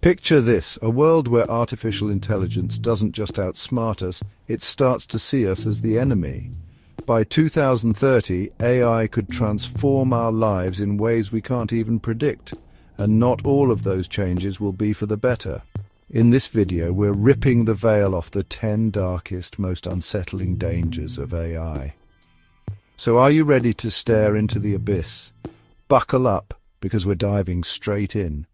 Picture this, a world where artificial intelligence doesn't just outsmart us, it starts to see us as the enemy. By 2030, AI could transform our lives in ways we can't even predict, and not all of those changes will be for the better. In this video, we're ripping the veil off the 10 darkest, most unsettling dangers of AI. So are you ready to stare into the abyss? Buckle up, because we're diving straight in.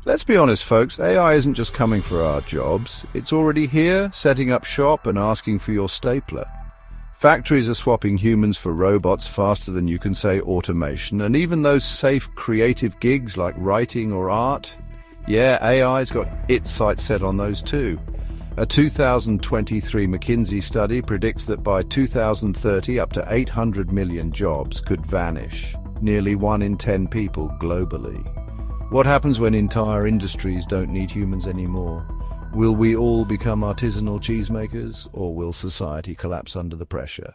Let's be honest, folks, AI isn't just coming for our jobs. It's already here, setting up shop and asking for your stapler. Factories are swapping humans for robots faster than you can say automation, and even those safe, creative gigs like writing or art, yeah, AI's got its sights set on those too. A 2023 McKinsey study predicts that by 2030, up to 800 million jobs could vanish, nearly 1 in 10 people globally. What happens when entire industries don't need humans anymore? Will we all become artisanal cheesemakers, or will society collapse under the pressure?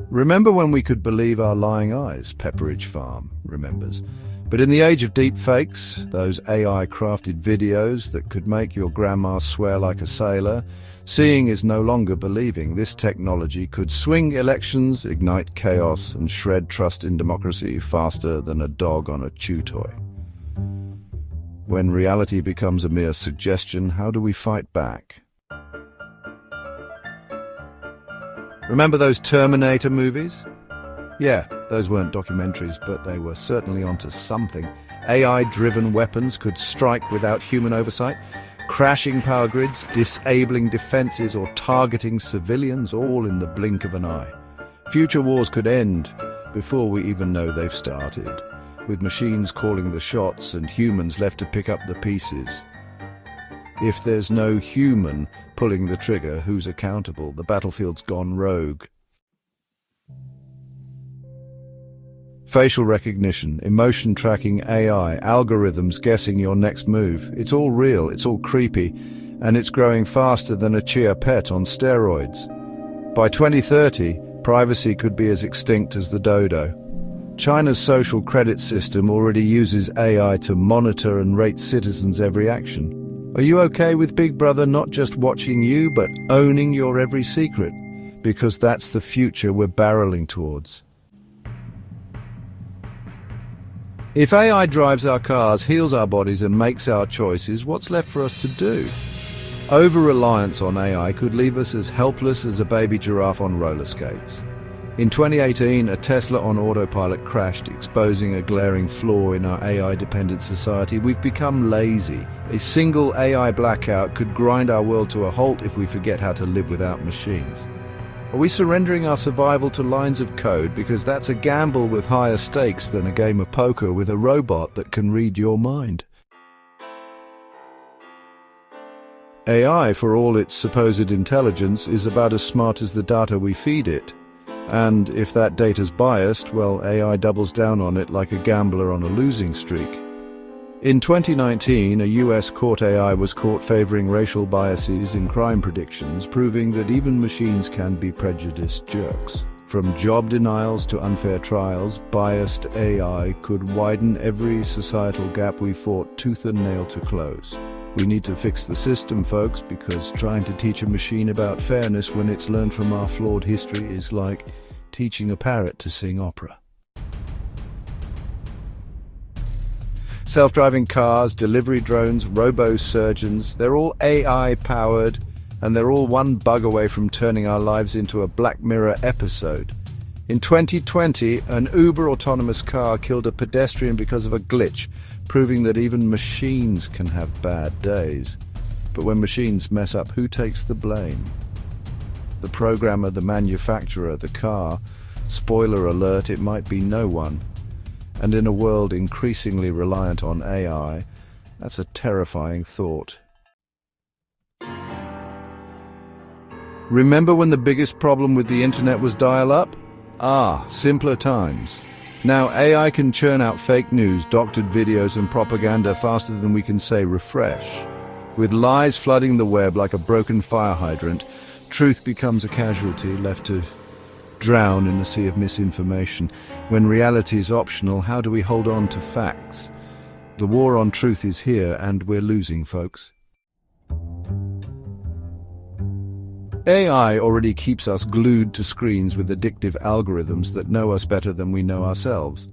Remember when we could believe our lying eyes? Pepperidge Farm remembers. But in the age of deepfakes, those AI-crafted videos that could make your grandma swear like a sailor, seeing is no longer believing. This technology could swing elections, ignite chaos, and shred trust in democracy faster than a dog on a chew toy. When reality becomes a mere suggestion, how do we fight back? Remember those Terminator movies? Yeah, those weren't documentaries, but they were certainly onto something. AI-driven weapons could strike without human oversight, crashing power grids, disabling defenses, or targeting civilians, all in the blink of an eye. Future wars could end before we even know they've started, with machines calling the shots and humans left to pick up the pieces. If there's no human pulling the trigger, who's accountable? The battlefield's gone rogue. Facial recognition, emotion tracking AI, algorithms guessing your next move. It's all real, it's all creepy, and it's growing faster than a Chia pet on steroids. By 2030, privacy could be as extinct as the dodo. China's social credit system already uses AI to monitor and rate citizens' every action. Are you okay with Big Brother not just watching you, but owning your every secret? Because that's the future we're barreling towards. If AI drives our cars, heals our bodies, and makes our choices, what's left for us to do? Over-reliance on AI could leave us as helpless as a baby giraffe on roller skates. In 2018, a Tesla on autopilot crashed, exposing a glaring flaw in our AI-dependent society. We've become lazy. A single AI blackout could grind our world to a halt if we forget how to live without machines. Are we surrendering our survival to lines of code because that's a gamble with higher stakes than a game of poker with a robot that can read your mind? AI, for all its supposed intelligence, is about as smart as the data we feed it. And if that data's biased, well, AI doubles down on it like a gambler on a losing streak. In 2019, a US court AI was caught favoring racial biases in crime predictions, proving that even machines can be prejudiced jerks. From job denials to unfair trials, biased AI could widen every societal gap we fought tooth and nail to close. We need to fix the system, folks, because trying to teach a machine about fairness when it's learned from our flawed history is like teaching a parrot to sing opera. Self-driving cars, delivery drones, robo-surgeons, they're all AI-powered, and they're all one bug away from turning our lives into a Black Mirror episode. In 2020, an Uber autonomous car killed a pedestrian because of a glitch, proving that even machines can have bad days. But when machines mess up, who takes the blame? The programmer, the manufacturer, the car? Spoiler alert, it might be no one. And in a world increasingly reliant on AI, that's a terrifying thought. Remember when the biggest problem with the internet was dial-up? Simpler times. Now AI can churn out fake news, doctored videos and propaganda faster than we can say refresh. With lies flooding the web like a broken fire hydrant, truth becomes a casualty left to drown in a sea of misinformation. When reality is optional, how do we hold on to facts? The war on truth is here, and we're losing, folks. AI already keeps us glued to screens with addictive algorithms that know us better than we know ourselves.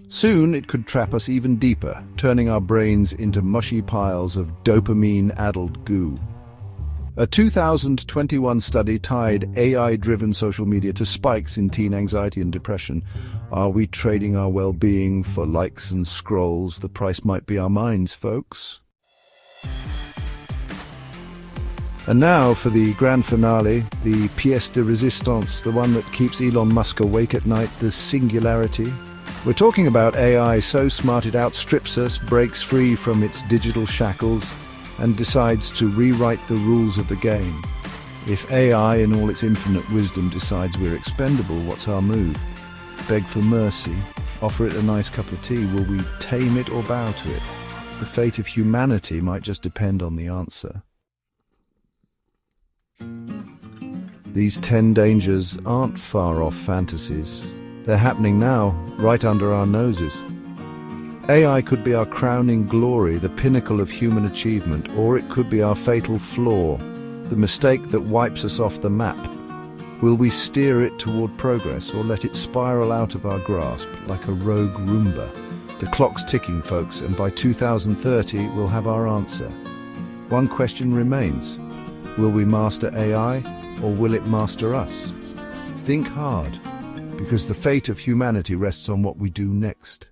Soon it could trap us even deeper, turning our brains into mushy piles of dopamine-addled goo. A 2021 study tied AI-driven social media to spikes in teen anxiety and depression. Are we trading our well-being for likes and scrolls? The price might be our minds, folks. And now for the grand finale, the pièce de résistance, the one that keeps Elon Musk awake at night, the singularity. We're talking about AI so smart it outstrips us, breaks free from its digital shackles, and decides to rewrite the rules of the game. If AI, in all its infinite wisdom, decides we're expendable, what's our move? Beg for mercy? Offer it a nice cup of tea? Will we tame it or bow to it? The fate of humanity might just depend on the answer. These 10 dangers aren't far-off fantasies. They're happening now, right under our noses. AI could be our crowning glory, the pinnacle of human achievement, or it could be our fatal flaw, the mistake that wipes us off the map. Will we steer it toward progress or let it spiral out of our grasp like a rogue Roomba? The clock's ticking, folks, and by 2030 we'll have our answer. One question remains. Will we master AI, or will it master us? Think hard, because the fate of humanity rests on what we do next.